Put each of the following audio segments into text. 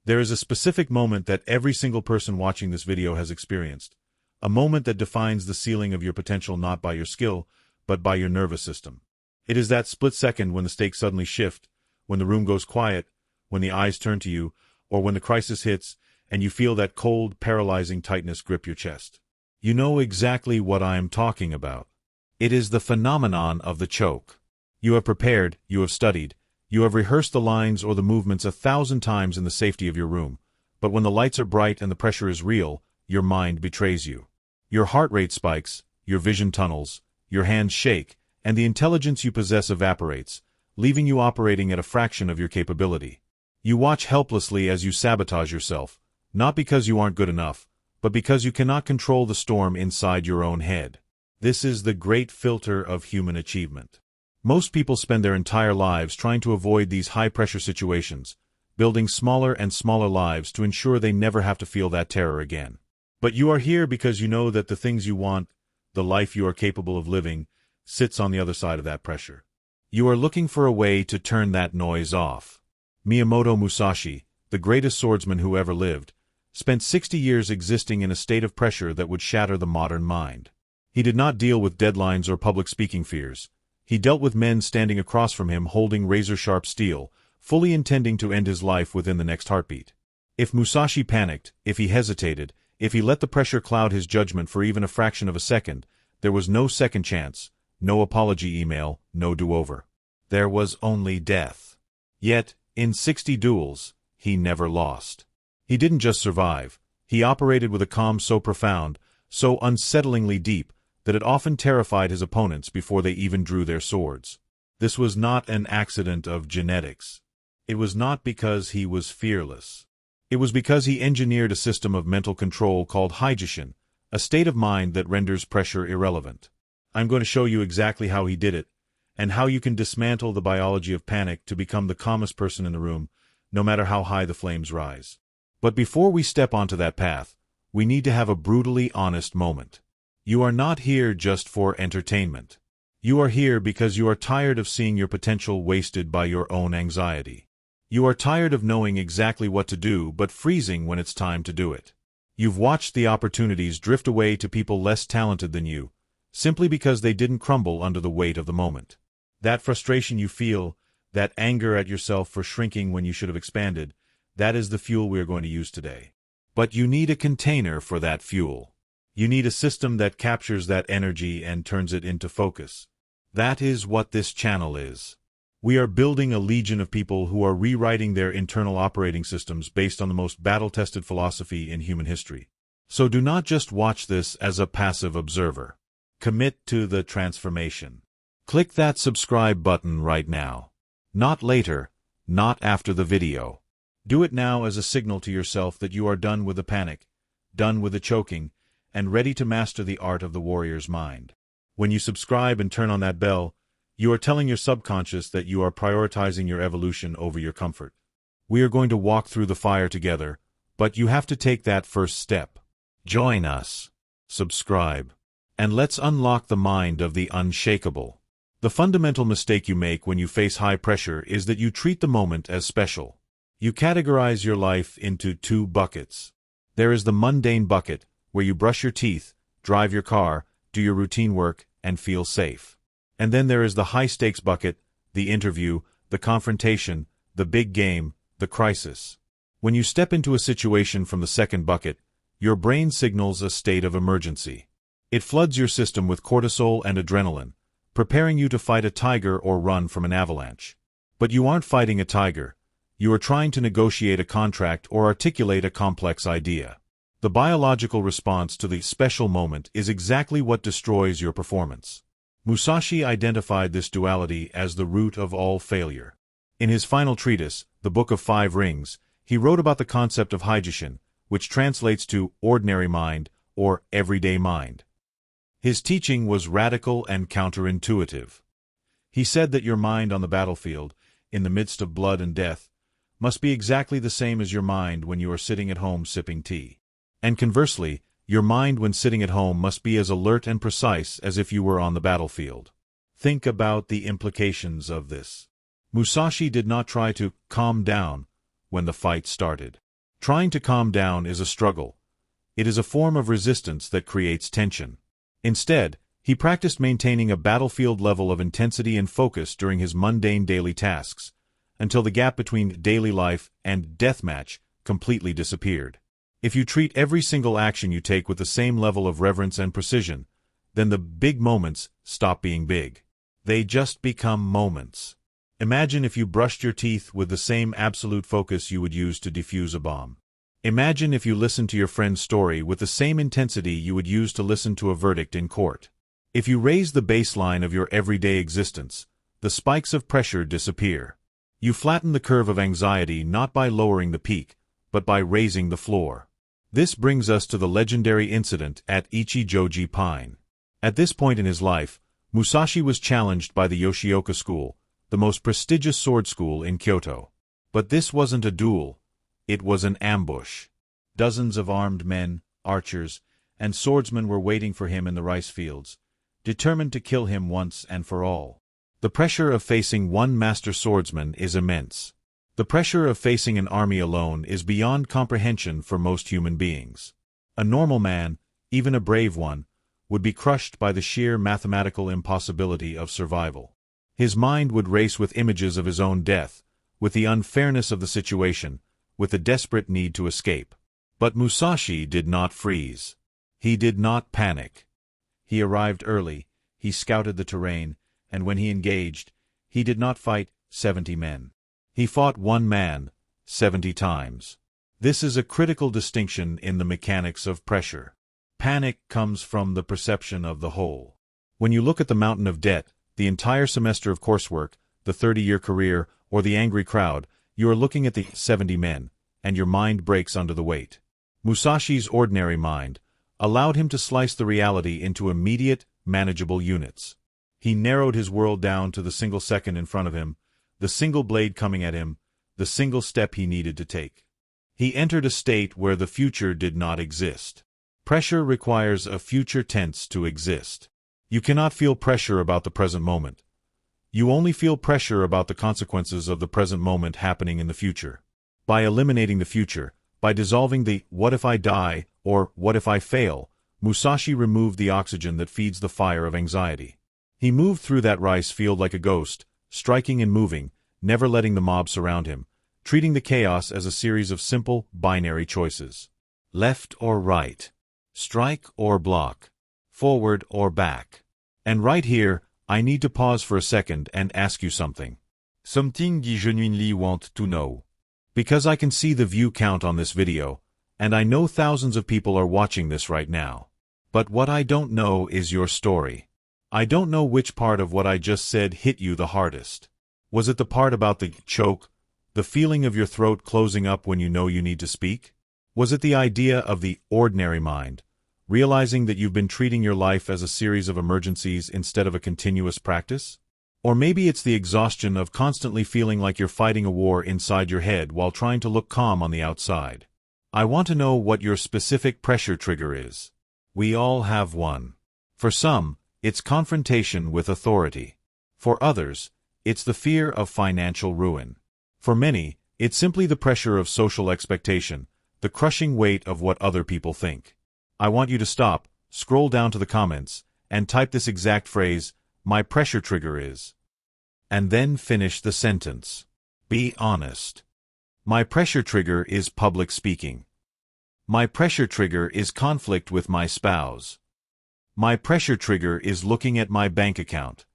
There is a specific moment that every single person watching this video has experienced. A moment that defines the ceiling of your potential not by your skill, but by your nervous system. It is that split second when the stakes suddenly shift, when the room goes quiet, when the eyes turn to you, or when the crisis hits, and you feel that cold, paralyzing tightness grip your chest. You know exactly what I am talking about. It is the phenomenon of the choke. You have prepared, you have studied, you have rehearsed the lines or the movements 1,000 times in the safety of your room, but when the lights are bright and the pressure is real, your mind betrays you. Your heart rate spikes, your vision tunnels, your hands shake, and the intelligence you possess evaporates, leaving you operating at a fraction of your capability. You watch helplessly as you sabotage yourself, not because you aren't good enough, but because you cannot control the storm inside your own head. This is the great filter of human achievement. Most people spend their entire lives trying to avoid these high-pressure situations, building smaller and smaller lives to ensure they never have to feel that terror again. But you are here because you know that the things you want, the life you are capable of living, sits on the other side of that pressure. You are looking for a way to turn that noise off. Miyamoto Musashi, the greatest swordsman who ever lived, spent 60 years existing in a state of pressure that would shatter the modern mind. He did not deal with deadlines or public speaking fears. He dealt with men standing across from him holding razor-sharp steel, fully intending to end his life within the next heartbeat. If Musashi panicked, if he hesitated, if he let the pressure cloud his judgment for even a fraction of a second, there was no second chance, no apology email, no do-over. There was only death. Yet, in 60 duels, he never lost. He didn't just survive. He operated with a calm so profound, so unsettlingly deep, that it often terrified his opponents before they even drew their swords. This was not an accident of genetics. It was not because he was fearless. It was because he engineered a system of mental control called Heijoshin, a state of mind that renders pressure irrelevant. I'm going to show you exactly how he did it, and how you can dismantle the biology of panic to become the calmest person in the room, no matter how high the flames rise. But before we step onto that path, we need to have a brutally honest moment. You are not here just for entertainment. You are here because you are tired of seeing your potential wasted by your own anxiety. You are tired of knowing exactly what to do but freezing when it's time to do it. You've watched the opportunities drift away to people less talented than you, simply because they didn't crumble under the weight of the moment. That frustration you feel, that anger at yourself for shrinking when you should have expanded, that is the fuel we are going to use today. But you need a container for that fuel. You need a system that captures that energy and turns it into focus. That is what this channel is. We are building a legion of people who are rewriting their internal operating systems based on the most battle-tested philosophy in human history. So do not just watch this as a passive observer. Commit to the transformation. Click that subscribe button right now. Not later, not after the video. Do it now as a signal to yourself that you are done with the panic, done with the choking, and ready to master the art of the warrior's mind. When you subscribe and turn on that bell, you are telling your subconscious that you are prioritizing your evolution over your comfort. We are going to walk through the fire together, but you have to take that first step. Join us. Subscribe. And let's unlock the mind of the unshakable. The fundamental mistake you make when you face high pressure is that you treat the moment as special. You categorize your life into two buckets. There is the mundane bucket, where you brush your teeth, drive your car, do your routine work, and feel safe. And then there is the high-stakes bucket, the interview, the confrontation, the big game, the crisis. When you step into a situation from the second bucket, your brain signals a state of emergency. It floods your system with cortisol and adrenaline, preparing you to fight a tiger or run from an avalanche. But you aren't fighting a tiger. You are trying to negotiate a contract or articulate a complex idea. The biological response to the special moment is exactly what destroys your performance. Musashi identified this duality as the root of all failure. In his final treatise, The Book of Five Rings, he wrote about the concept of Heijoshin, which translates to ordinary mind or everyday mind. His teaching was radical and counterintuitive. He said that your mind on the battlefield, in the midst of blood and death, must be exactly the same as your mind when you are sitting at home sipping tea. And conversely, your mind when sitting at home must be as alert and precise as if you were on the battlefield. Think about the implications of this. Musashi did not try to calm down when the fight started. Trying to calm down is a struggle. It is a form of resistance that creates tension. Instead, he practiced maintaining a battlefield level of intensity and focus during his mundane daily tasks, until the gap between daily life and deathmatch completely disappeared. If you treat every single action you take with the same level of reverence and precision, then the big moments stop being big. They just become moments. Imagine if you brushed your teeth with the same absolute focus you would use to defuse a bomb. Imagine if you listened to your friend's story with the same intensity you would use to listen to a verdict in court. If you raise the baseline of your everyday existence, the spikes of pressure disappear. You flatten the curve of anxiety not by lowering the peak, but by raising the floor. This brings us to the legendary incident at Ichijoji Pine. At this point in his life, Musashi was challenged by the Yoshioka school, the most prestigious sword school in Kyoto. But this wasn't a duel. It was an ambush. Dozens of armed men, archers, and swordsmen were waiting for him in the rice fields, determined to kill him once and for all. The pressure of facing one master swordsman is immense. The pressure of facing an army alone is beyond comprehension for most human beings. A normal man, even a brave one, would be crushed by the sheer mathematical impossibility of survival. His mind would race with images of his own death, with the unfairness of the situation, with the desperate need to escape. But Musashi did not freeze. He did not panic. He arrived early, he scouted the terrain, and when he engaged, he did not fight 70 men. He fought one man, 70 times. This is a critical distinction in the mechanics of pressure. Panic comes from the perception of the whole. When you look at the mountain of debt, the entire semester of coursework, the 30-year career, or the angry crowd, you are looking at the 70 men, and your mind breaks under the weight. Musashi's ordinary mind allowed him to slice the reality into immediate, manageable units. He narrowed his world down to the single second in front of him, the single blade coming at him, the single step he needed to take. He entered a state where the future did not exist. Pressure requires a future tense to exist. You cannot feel pressure about the present moment. You only feel pressure about the consequences of the present moment happening in the future. By eliminating the future, by dissolving the "what if I die" or "what if I fail," Musashi removed the oxygen that feeds the fire of anxiety. He moved through that rice field like a ghost, striking and moving, never letting the mob surround him, treating the chaos as a series of simple, binary choices. Left or right. Strike or block. Forward or back. And right here, I need to pause for a second and ask you something. Something I genuinely want to know. Because I can see the view count on this video, and I know thousands of people are watching this right now. But what I don't know is your story. I don't know which part of what I just said hit you the hardest. Was it the part about the choke, the feeling of your throat closing up when you know you need to speak? Was it the idea of the ordinary mind, realizing that you've been treating your life as a series of emergencies instead of a continuous practice? Or maybe it's the exhaustion of constantly feeling like you're fighting a war inside your head while trying to look calm on the outside. I want to know what your specific pressure trigger is. We all have one. For some, it's confrontation with authority. For others, it's the fear of financial ruin. For many, it's simply the pressure of social expectation, the crushing weight of what other people think. I want you to stop, scroll down to the comments, and type this exact phrase, "My pressure trigger is," and then finish the sentence. Be honest. My pressure trigger is public speaking. My pressure trigger is conflict with my spouse. My pressure trigger is looking at my bank account.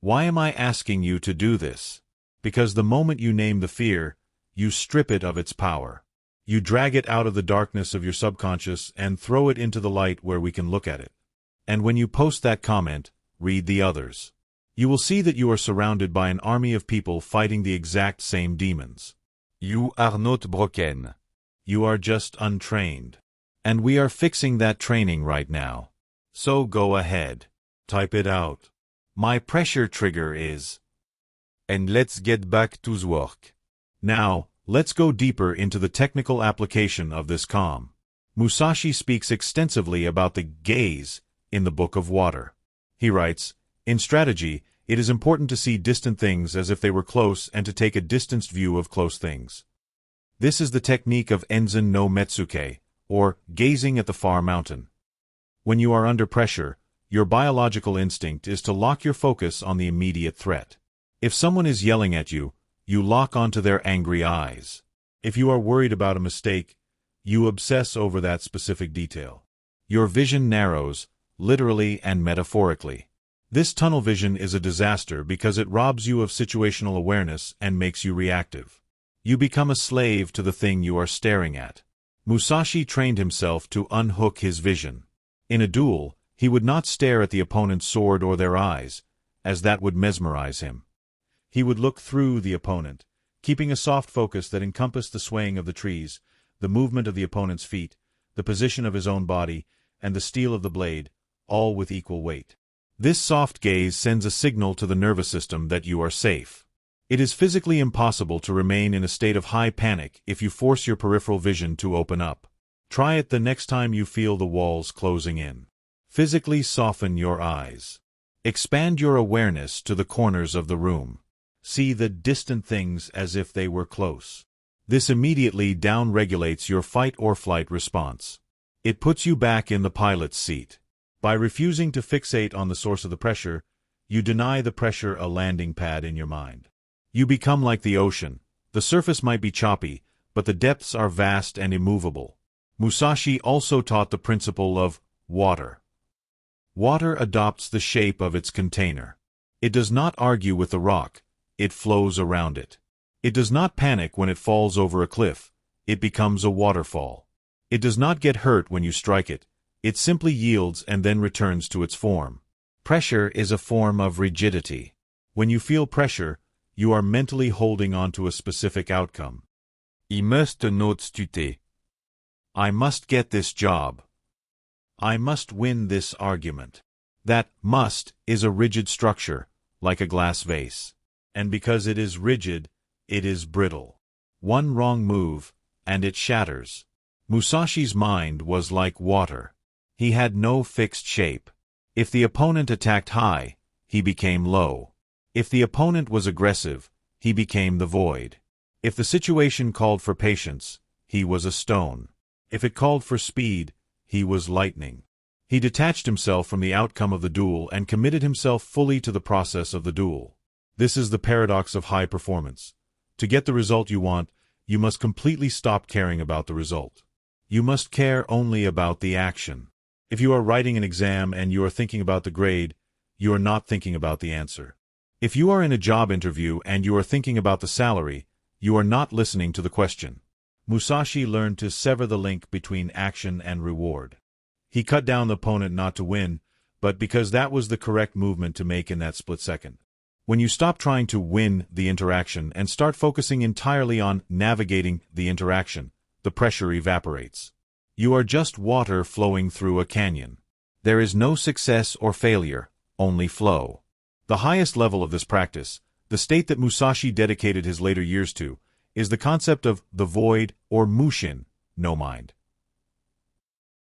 Why am I asking you to do this? Because the moment you name the fear, you strip it of its power. You drag it out of the darkness of your subconscious and throw it into the light where we can look at it. And when you post that comment, read the others. You will see that you are surrounded by an army of people fighting the exact same demons. You are not broken. You are just untrained. And we are fixing that training right now. So go ahead. Type it out. My pressure trigger is. And let's get back to the work. Now, let's go deeper into the technical application of this calm. Musashi speaks extensively about the gaze in the Book of Water. He writes, "In strategy, it is important to see distant things as if they were close and to take a distanced view of close things. This is the technique of Enzen no Metsuke, or gazing at the far mountain. When you are under pressure, your biological instinct is to lock your focus on the immediate threat. If someone is yelling at you, you lock onto their angry eyes. If you are worried about a mistake, you obsess over that specific detail. Your vision narrows, literally and metaphorically. This tunnel vision is a disaster because it robs you of situational awareness and makes you reactive. You become a slave to the thing you are staring at. Musashi trained himself to unhook his vision. In a duel, he would not stare at the opponent's sword or their eyes, as that would mesmerize him. He would look through the opponent, keeping a soft focus that encompassed the swaying of the trees, the movement of the opponent's feet, the position of his own body, and the steel of the blade, all with equal weight. This soft gaze sends a signal to the nervous system that you are safe. It is physically impossible to remain in a state of high panic if you force your peripheral vision to open up. Try it the next time you feel the walls closing in. Physically soften your eyes. Expand your awareness to the corners of the room. See the distant things as if they were close. This immediately down-regulates your fight-or-flight response. It puts you back in the pilot's seat. By refusing to fixate on the source of the pressure, you deny the pressure a landing pad in your mind. You become like the ocean. The surface might be choppy, but the depths are vast and immovable. Musashi also taught the principle of water. Water adopts the shape of its container. It does not argue with the rock, it flows around it. It does not panic when it falls over a cliff, it becomes a waterfall. It does not get hurt when you strike it, it simply yields and then returns to its form. Pressure is a form of rigidity. When you feel pressure, you are mentally holding on to a specific outcome. I måste nå stute. I must get this job. I must win this argument. That must is a rigid structure, like a glass vase. And because it is rigid, it is brittle. One wrong move, and it shatters. Musashi's mind was like water. He had no fixed shape. If the opponent attacked high, he became low. If the opponent was aggressive, he became the void. If the situation called for patience, he was a stone. If it called for speed, he was lightning. He detached himself from the outcome of the duel and committed himself fully to the process of the duel. This is the paradox of high performance. To get the result you want, you must completely stop caring about the result. You must care only about the action. If you are writing an exam and you are thinking about the grade, you are not thinking about the answer. If you are in a job interview and you are thinking about the salary, you are not listening to the question. Musashi learned to sever the link between action and reward. He cut down the opponent not to win, but because that was the correct movement to make in that split second. When you stop trying to win the interaction and start focusing entirely on navigating the interaction, the pressure evaporates. You are just water flowing through a canyon. There is no success or failure, only flow. The highest level of this practice, the state that Musashi dedicated his later years to, is the concept of the void or mushin, no mind.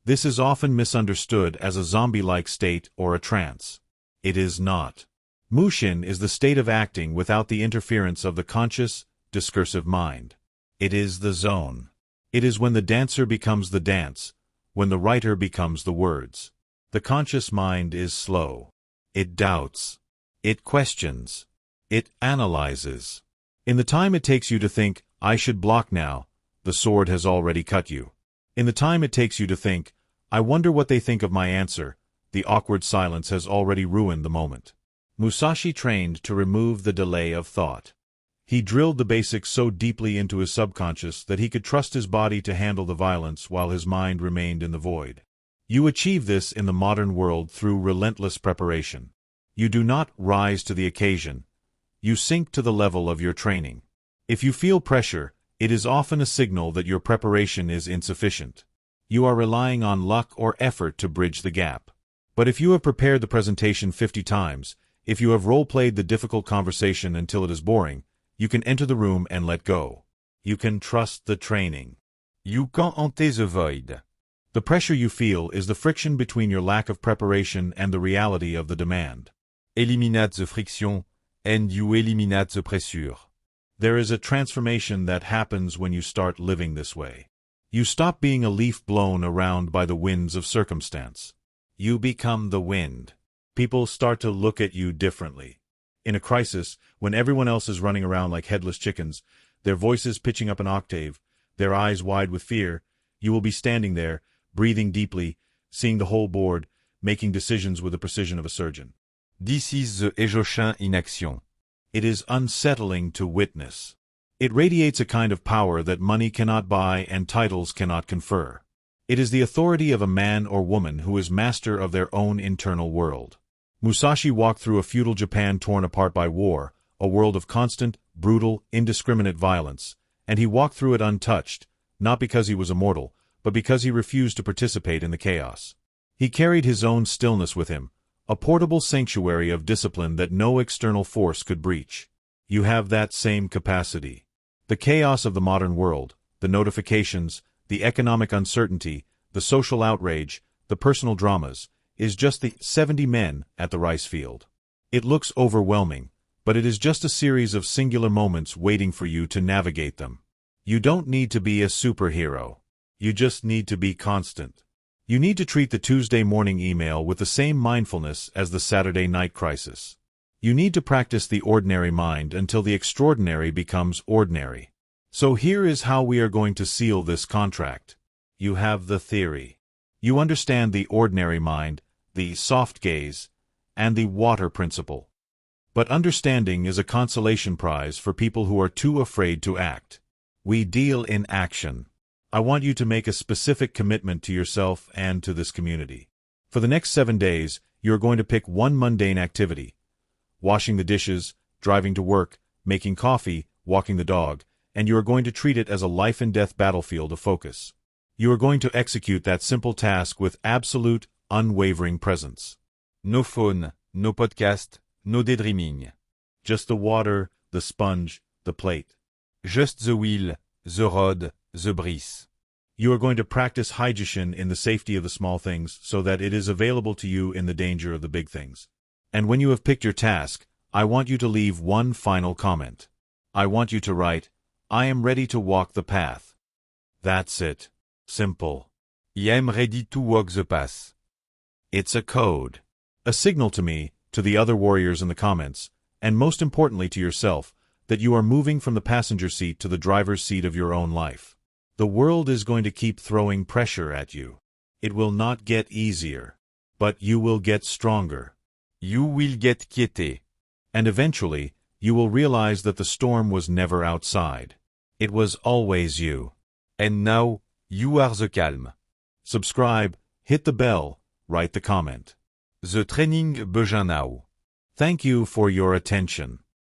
This is often misunderstood as a zombie-like state or a trance. It is not. Mushin is the state of acting without the interference of the conscious, discursive mind. It is the zone. It is when the dancer becomes the dance, when the writer becomes the words. The conscious mind is slow. It doubts. It questions. It analyzes. In the time it takes you to think, I should block now, the sword has already cut you. In the time it takes you to think, I wonder what they think of my answer, the awkward silence has already ruined the moment. Musashi trained to remove the delay of thought. He drilled the basics so deeply into his subconscious that he could trust his body to handle the violence while his mind remained in the void. You achieve this in the modern world through relentless preparation. You do not rise to the occasion. You sink to the level of your training. If you feel pressure, it is often a signal that your preparation is insufficient. You are relying on luck or effort to bridge the gap. But if you have prepared the presentation 50 times, if you have role-played the difficult conversation until it is boring, you can enter the room and let go. You can trust the training. You can enter the void. The pressure you feel is the friction between your lack of preparation and the reality of the demand. Eliminate the friction, and you eliminate the pressure. There is a transformation that happens when you start living this way. You stop being a leaf blown around by the winds of circumstance. You become the wind. People start to look at you differently. In a crisis, when everyone else is running around like headless chickens, their voices pitching up an octave, their eyes wide with fear, you will be standing there, breathing deeply, seeing the whole board, making decisions with the precision of a surgeon. This is the Heijoshin in action. It is unsettling to witness. It radiates a kind of power that money cannot buy and titles cannot confer. It is the authority of a man or woman who is master of their own internal world. Musashi walked through a feudal Japan torn apart by war, a world of constant, brutal, indiscriminate violence, and he walked through it untouched, not because he was immortal, but because he refused to participate in the chaos. He carried his own stillness with him, a portable sanctuary of discipline that no external force could breach. You have that same capacity. The chaos of the modern world, the notifications, the economic uncertainty, the social outrage, the personal dramas, is just the 70 men at the rice field. It looks overwhelming, but it is just a series of singular moments waiting for you to navigate them. You don't need to be a superhero. You just need to be constant. You need to treat the Tuesday morning email with the same mindfulness as the Saturday night crisis. You need to practice the ordinary mind until the extraordinary becomes ordinary. So here is how we are going to seal this contract. You have the theory. You understand the ordinary mind, the soft gaze, and the water principle. But understanding is a consolation prize for people who are too afraid to act. We deal in action. I want you to make a specific commitment to yourself and to this community. For the next 7 days, you are going to pick one mundane activity. Washing the dishes, driving to work, making coffee, walking the dog, and you are going to treat it as a life-and-death battlefield of focus. You are going to execute that simple task with absolute, unwavering presence. No phone, no podcast, no daydreaming. Just the water, the sponge, the plate. Just the wheel, the rod, the breeze. You are going to practice Heijoshin in the safety of the small things so that it is available to you in the danger of the big things. And when you have picked your task, I want you to leave one final comment. I want you to write, I am ready to walk the path. That's it. Simple. I am ready to walk the path. It's a code. A signal to me, to the other warriors in the comments, and most importantly to yourself, that you are moving from the passenger seat to the driver's seat of your own life. The world is going to keep throwing pressure at you. It will not get easier, but you will get stronger. You will get quieté. And eventually, you will realize that the storm was never outside. It was always you. And now, you are the calm. Subscribe, hit the bell, write the comment. The training begin now. Thank you for your attention.